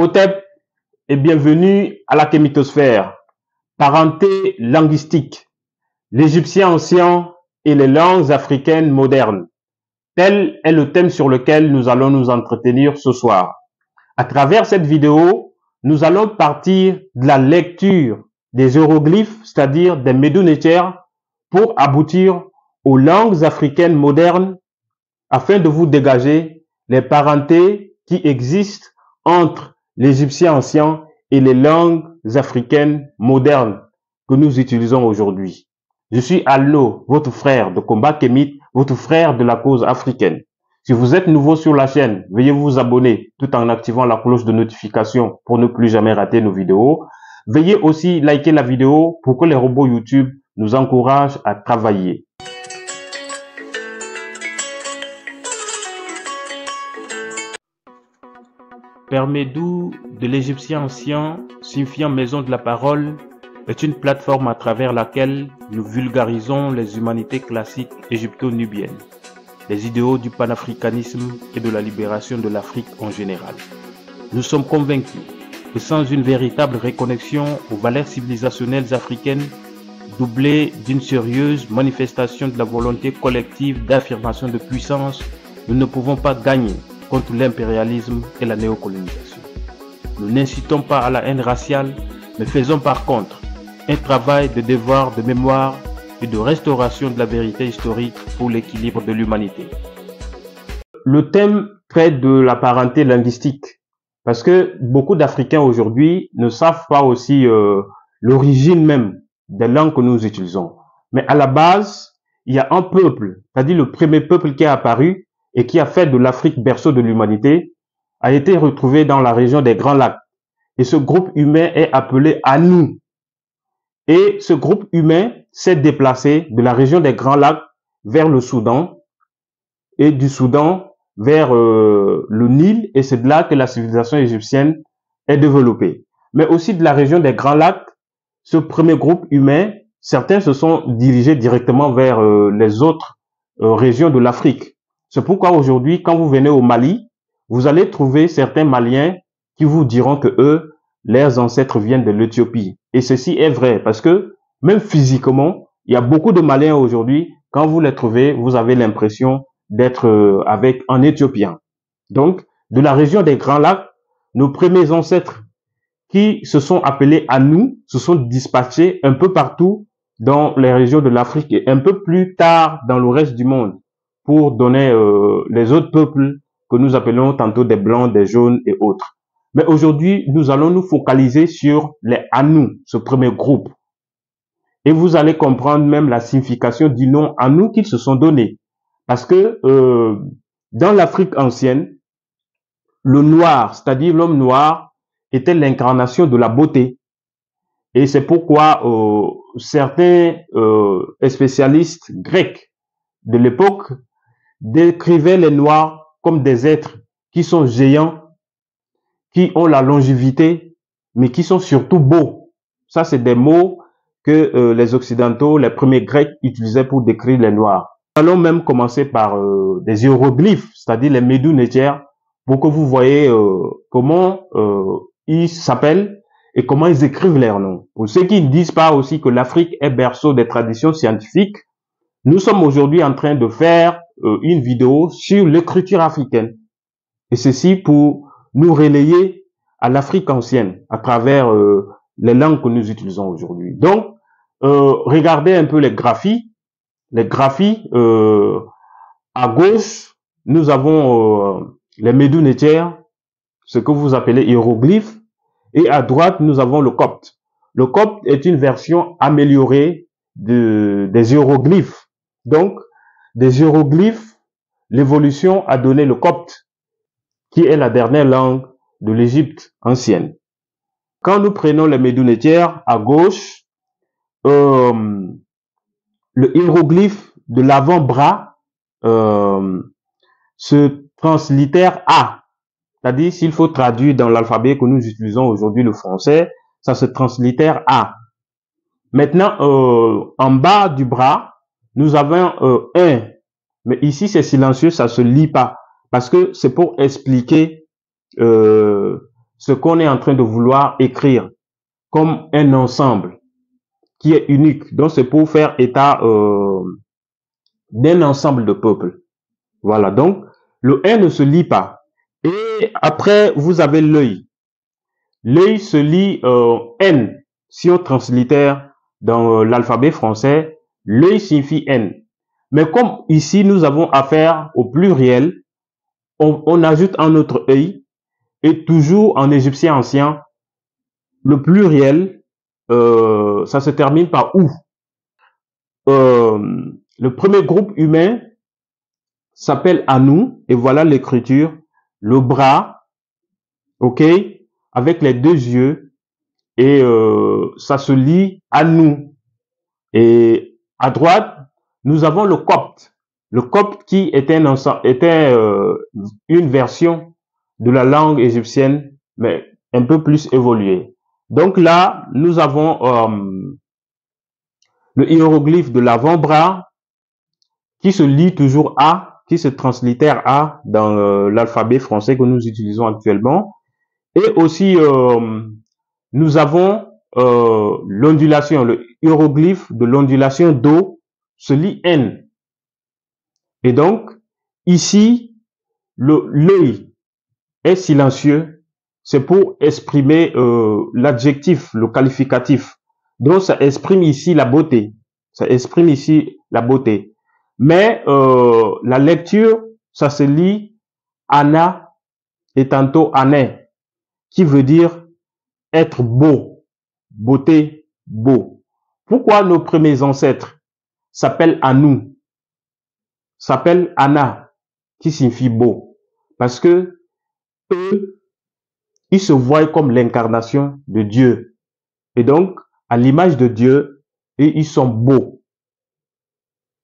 Hotep et bienvenue à la kémitosphère. Parenté linguistique, l'Égyptien ancien et les langues africaines modernes. Tel est le thème sur lequel nous allons nous entretenir ce soir. À travers cette vidéo, nous allons partir de la lecture des hiéroglyphes, c'est-à-dire des Médou-Néter, pour aboutir aux langues africaines modernes afin de vous dégager les parentés qui existent entre l'Égyptien ancien et les langues africaines modernes que nous utilisons aujourd'hui. Je suis Alno, votre frère de combat kémite, votre frère de la cause africaine. Si vous êtes nouveau sur la chaîne, veuillez vous abonner tout en activant la cloche de notification pour ne plus jamais rater nos vidéos. Veuillez aussi liker la vidéo pour que les robots YouTube nous encouragent à travailler. Père Médou de l'Égyptien ancien, signifiant maison de la parole, est une plateforme à travers laquelle nous vulgarisons les humanités classiques égypto-nubiennes, les idéaux du panafricanisme et de la libération de l'Afrique en général. Nous sommes convaincus que sans une véritable reconnexion aux valeurs civilisationnelles africaines, doublée d'une sérieuse manifestation de la volonté collective d'affirmation de puissance, nous ne pouvons pas gagner contre l'impérialisme et la néocolonisation. Nous n'incitons pas à la haine raciale, mais faisons par contre un travail de devoir de mémoire et de restauration de la vérité historique pour l'équilibre de l'humanité. Le thème traite de la parenté linguistique, parce que beaucoup d'Africains aujourd'hui ne savent pas aussi l'origine même des langues que nous utilisons. Mais à la base, il y a un peuple, c'est-à-dire le premier peuple qui est apparu et qui a fait de l'Afrique berceau de l'humanité, a été retrouvé dans la région des Grands Lacs. Et ce groupe humain est appelé Anou. Et ce groupe humain s'est déplacé de la région des Grands Lacs vers le Soudan, et du Soudan vers le Nil, et c'est de là que la civilisation égyptienne est développée. Mais aussi de la région des Grands Lacs, ce premier groupe humain, certains se sont dirigés directement vers les autres régions de l'Afrique. C'est pourquoi aujourd'hui, quand vous venez au Mali, vous allez trouver certains Maliens qui vous diront que eux, leurs ancêtres viennent de l'Éthiopie. Et ceci est vrai parce que même physiquement, il y a beaucoup de Maliens aujourd'hui, quand vous les trouvez, vous avez l'impression d'être avec un Éthiopien. Donc, de la région des Grands Lacs, nos premiers ancêtres qui se sont appelés Anou se sont dispatchés un peu partout dans les régions de l'Afrique et un peu plus tard dans le reste du monde, pour donner les autres peuples que nous appelons tantôt des blancs, des jaunes et autres. Mais aujourd'hui, nous allons nous focaliser sur les Anou, ce premier groupe. Et vous allez comprendre même la signification du nom Anou qu'ils se sont donnés. Parce que dans l'Afrique ancienne, le noir, c'est-à-dire l'homme noir, était l'incarnation de la beauté. Et c'est pourquoi certains spécialistes grecs de l'époque décrivaient les Noirs comme des êtres qui sont géants, qui ont la longévité, mais qui sont surtout beaux. Ça, c'est des mots que les Occidentaux, les premiers Grecs, utilisaient pour décrire les Noirs. Nous allons même commencer par des hiéroglyphes, c'est-à-dire les Médou-Néter, pour que vous voyez comment ils s'appellent et comment ils écrivent leurs noms. Pour ceux qui ne disent pas aussi que l'Afrique est berceau des traditions scientifiques, nous sommes aujourd'hui en train de faire une vidéo sur l'écriture africaine. Et ceci pour nous relayer à l'Afrique ancienne à travers les langues que nous utilisons aujourd'hui. Donc, regardez un peu les graphies. Les graphies, à gauche, nous avons les Médou-Néter, ce que vous appelez hiéroglyphes, et à droite, nous avons le copte. Le copte est une version améliorée des hiéroglyphes. Donc, des hiéroglyphes, l'évolution a donné le copte, qui est la dernière langue de l'Égypte ancienne. Quand nous prenons les Médou-Néter à gauche, le hiéroglyphe de l'avant-bras se translittère A. C'est-à-dire, s'il faut traduire dans l'alphabet que nous utilisons aujourd'hui, le français, ça se translittère A. Maintenant, en bas du bras, nous avons un. Mais ici, c'est silencieux, ça se lit pas. Parce que c'est pour expliquer ce qu'on est en train de vouloir écrire comme un ensemble qui est unique. Donc c'est pour faire état d'un ensemble de peuples. Voilà, donc le N ne se lit pas. Et après, vous avez l'œil. L'œil se lit N. Si on translitère dans l'alphabet français, l'œil signifie N. Mais comme ici, nous avons affaire au pluriel, on ajoute un autre œil. Et toujours en égyptien ancien, le pluriel, ça se termine par ou. Le premier groupe humain s'appelle Anu, et voilà l'écriture. Le bras, ok, avec les deux yeux, et ça se lit Anu. Et à droite, nous avons le copte. Le copte qui était une version de la langue égyptienne, mais un peu plus évoluée. Donc là, nous avons le hiéroglyphe de l'avant-bras qui se lit toujours A, qui se translitère A dans l'alphabet français que nous utilisons actuellement. Et aussi, nous avons l'ondulation, le hiéroglyphe de l'ondulation d'eau se lit N. Et donc, ici, l'œil est silencieux, c'est pour exprimer l'adjectif, le qualificatif. Donc, ça exprime ici la beauté. Ça exprime ici la beauté. Mais la lecture, ça se lit Anna et tantôt Ané, qui veut dire être beau, beauté, beau. Pourquoi nos premiers ancêtres s'appellent Anu, s'appellent Anna, qui signifie beau? Parce que eux, ils se voient comme l'incarnation de Dieu. Et donc, à l'image de Dieu, et ils sont beaux.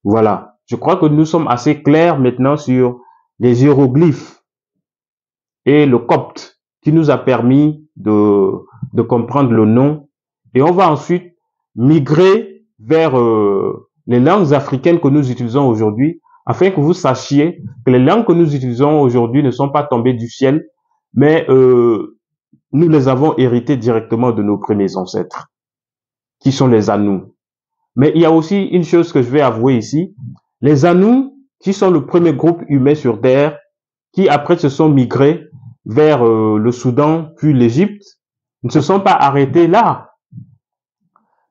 Voilà. Je crois que nous sommes assez clairs maintenant sur les hiéroglyphes et le copte qui nous a permis de comprendre le nom. Et on va ensuite migrer vers les langues africaines que nous utilisons aujourd'hui, afin que vous sachiez que les langues que nous utilisons aujourd'hui ne sont pas tombées du ciel, mais nous les avons héritées directement de nos premiers ancêtres, qui sont les Anous. Mais il y a aussi une chose que je vais avouer ici. Les Anous, qui sont le premier groupe humain sur Terre, qui après se sont migrés vers le Soudan, puis l'Égypte, ne se sont pas arrêtés là.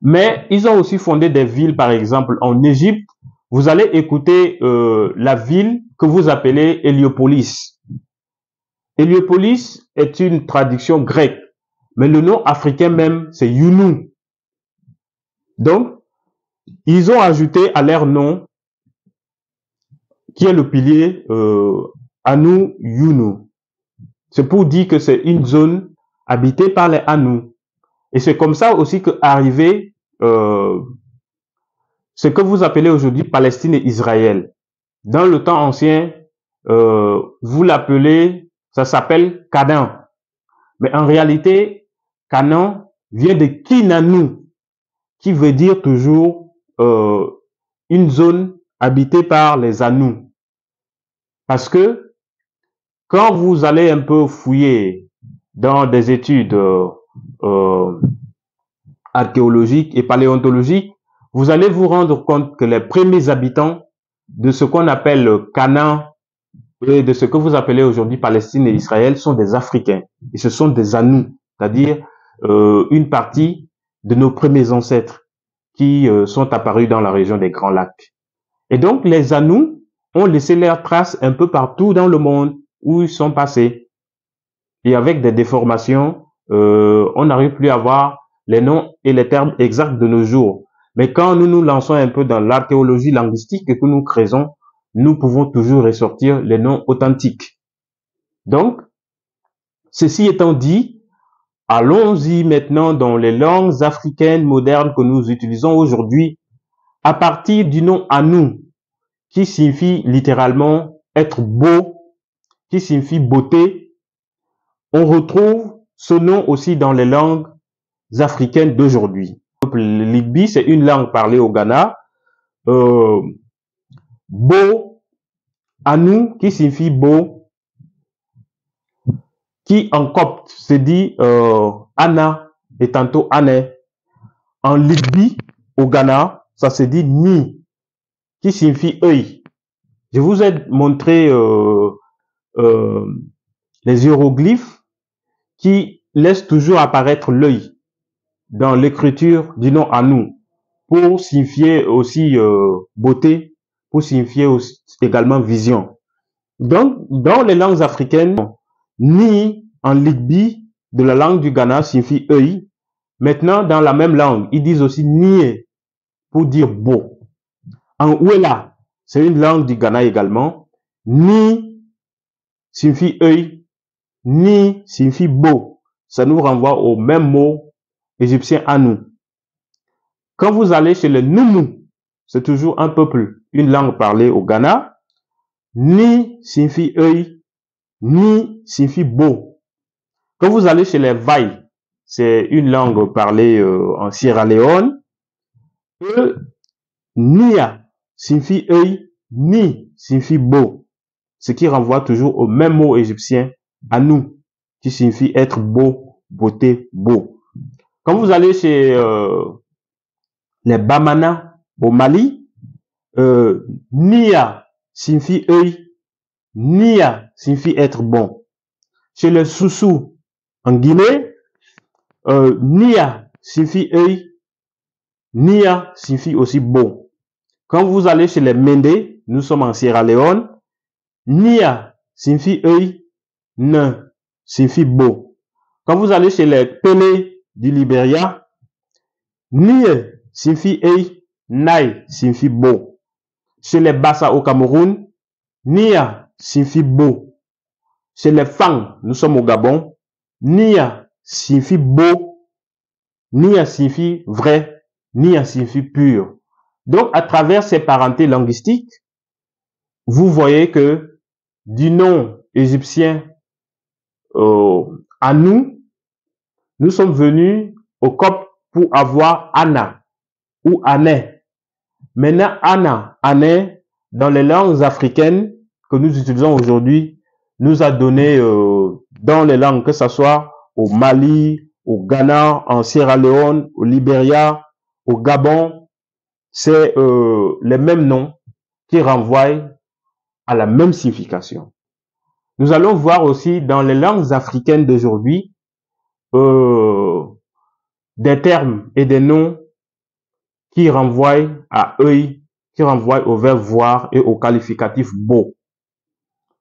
Mais ils ont aussi fondé des villes, par exemple, en Égypte. Vous allez écouter la ville que vous appelez Héliopolis. Héliopolis est une traduction grecque, mais le nom africain même, c'est Younou. Donc, ils ont ajouté à leur nom, qui est le pilier Anu Younou. C'est pour dire que c'est une zone habitée par les Anous. Et c'est comme ça aussi que arrivé ce que vous appelez aujourd'hui Palestine et Israël. Dans le temps ancien, vous l'appelez, ça s'appelle Canaan. Mais en réalité, Canaan vient de Kinanu, qui veut dire toujours une zone habitée par les Anous. Parce que quand vous allez un peu fouiller dans des études archéologiques et paléontologiques, vous allez vous rendre compte que les premiers habitants de ce qu'on appelle Canaan et de ce que vous appelez aujourd'hui Palestine et Israël sont des Africains. Et ce sont des Anous, c'est-à-dire une partie de nos premiers ancêtres qui sont apparus dans la région des Grands Lacs. Et donc, les Anous ont laissé leurs traces un peu partout dans le monde où ils sont passés. Et avec des déformations, on n'arrive plus à voir les noms et les termes exacts de nos jours. Mais quand nous nous lançons un peu dans l'archéologie linguistique et que nous créons, nous pouvons toujours ressortir les noms authentiques. Donc, ceci étant dit, allons-y maintenant dans les langues africaines modernes que nous utilisons aujourd'hui, à partir du nom Anu, qui signifie littéralement être beau, qui signifie beauté. On retrouve ce nom aussi dans les langues africaines d'aujourd'hui. Le Ligbi, c'est une langue parlée au Ghana. Beau, Anu, qui signifie beau. qui en copte se dit Anna et tantôt Anne. En Ligbi, au Ghana, ça se dit Ni, qui signifie œil. Je vous ai montré les hiéroglyphes qui laissent toujours apparaître l'œil dans l'écriture du nom Anu, pour signifier aussi beauté, pour signifier aussi, également vision. Donc, dans les langues africaines, Ni en Ligbi de la langue du Ghana signifie œil. Maintenant, dans la même langue, ils disent aussi nié pour dire beau. En Ouela, c'est une langue du Ghana également. Ni signifie œil, ni signifie beau. Ça nous renvoie au même mot égyptien Anu. Quand vous allez chez les Numu, c'est toujours un peuple, une langue parlée au Ghana. Ni signifie œil, ni signifie beau. Quand vous allez chez les Vai, c'est une langue parlée en Sierra Leone. Nia signifie œil, ni signifie beau. Ce qui renvoie toujours au même mot égyptien, Anu, qui signifie être beau, beauté, beau. Quand vous allez chez les Bamana au Mali, Nia signifie œil, Nia signifie être bon. Chez les Soussou en Guinée, Nia signifie œil, Nia signifie aussi beau. Quand vous allez chez les Mende, nous sommes en Sierra Leone, Nia signifie œil, Ne signifie beau. Quand vous allez chez les Pélé du Libéria, Nie signifie œil, Nai signifie beau. Chez les Bassa au Cameroun, Nia signifie beau. Chez les Fang, nous sommes au Gabon, Nia signifie beau, Nia signifie vrai, Nia signifie pur. Donc, à travers ces parentés linguistiques, vous voyez que du nom égyptien Anu, nous sommes venus au Copte pour avoir Anna ou Ané. Maintenant, Anna, Ané, dans les langues africaines que nous utilisons aujourd'hui, nous a donné dans les langues, que ce soit au Mali, au Ghana, en Sierra Leone, au Libéria, au Gabon, c'est les mêmes noms qui renvoient à la même signification. Nous allons voir aussi dans les langues africaines d'aujourd'hui des termes et des noms qui renvoient à œil, qui renvoient au verbe voir et au qualificatif beau.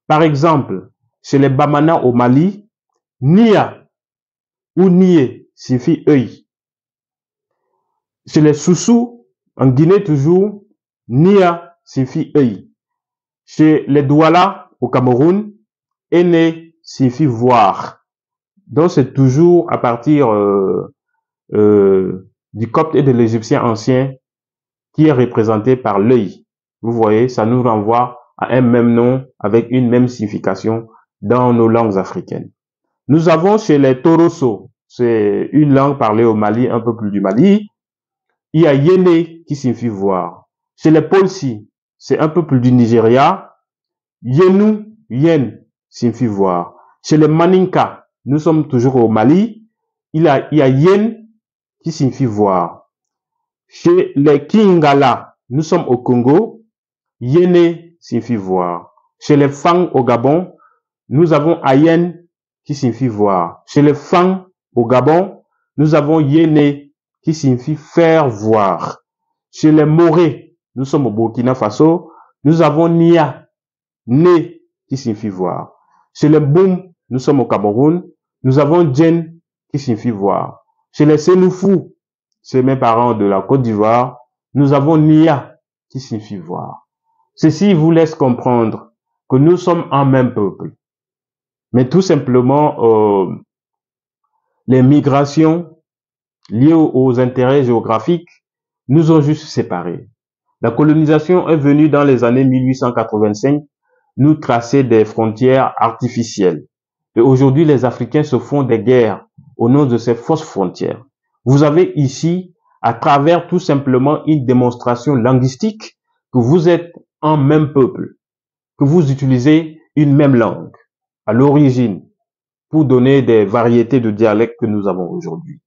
Par exemple, chez les Bamana au Mali, Nia ou Nié signifie œil. Chez les Soussou, en Guinée toujours, Nia signifie œil. Chez les Douala au Cameroun, Ene signifie voir. Donc c'est toujours à partir du copte et de l'égyptien ancien qui est représenté par l'œil. Vous voyez, ça nous renvoie à un même nom avec une même signification dans nos langues africaines. Nous avons chez les Toroso, c'est une langue parlée au Mali, un peu plus du Mali, il y a Yene qui signifie voir. Chez les Polsi, c'est un peu plus du Nigeria, Yenu, Yen signifie voir. Chez les Maninka, nous sommes toujours au Mali, il y a Yen qui signifie voir. Chez les Kingala, nous sommes au Congo, Yene signifie voir. Chez les Fang au Gabon, nous avons Ayen qui signifie voir. Chez les Fang au Gabon, nous avons Yene qui signifie faire voir. Chez les Moré, nous sommes au Burkina Faso, nous avons Nia, Ne qui signifie voir. Chez les Boum, nous sommes au Cameroun, nous avons Djen qui signifie voir. Chez les Sénoufou, c'est mes parents de la Côte d'Ivoire, nous avons Nia qui signifie voir. Ceci vous laisse comprendre que nous sommes un même peuple. Mais tout simplement, les migrations liées aux intérêts géographiques nous ont juste séparés. La colonisation est venue dans les années 1885 nous tracer des frontières artificielles. Et aujourd'hui, les Africains se font des guerres au nom de ces fausses frontières. Vous avez ici, à travers tout simplement une démonstration linguistique, que vous êtes un même peuple, que vous utilisez une même langue à l'origine. pour donner des variétés de dialectes que nous avons aujourd'hui.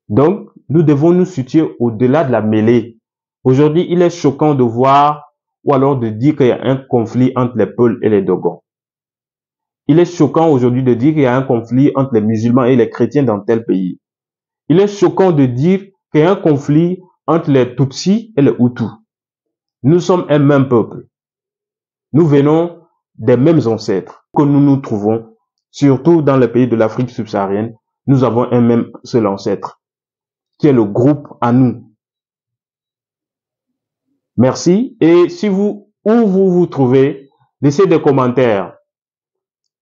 Donc, nous devons nous situer au-delà de la mêlée. Aujourd'hui, il est choquant de voir ou alors de dire qu'il y a un conflit entre les Peuls et les Dogons. Il est choquant aujourd'hui de dire qu'il y a un conflit entre les musulmans et les chrétiens dans tel pays. Il est choquant de dire qu'il y a un conflit entre les Tutsis et les Hutus. Nous sommes un même peuple. Nous venons des mêmes ancêtres que nous nous trouvons, surtout dans les pays de l'Afrique subsaharienne. Nous avons un même seul ancêtre, qui est le groupe à nous. Merci. Et si où vous vous trouvez, laissez des commentaires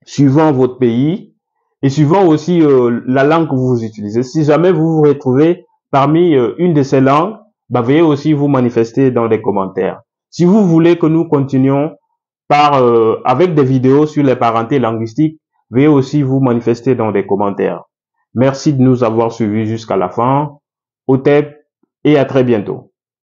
suivant votre pays et suivant aussi la langue que vous utilisez. Si jamais vous vous retrouvez parmi une de ces langues, veuillez aussi vous manifester dans les commentaires. Si vous voulez que nous continuions avec des vidéos sur les parentés linguistiques, veuillez aussi vous manifester dans les commentaires. Merci de nous avoir suivis jusqu'à la fin. Au TEP et à très bientôt.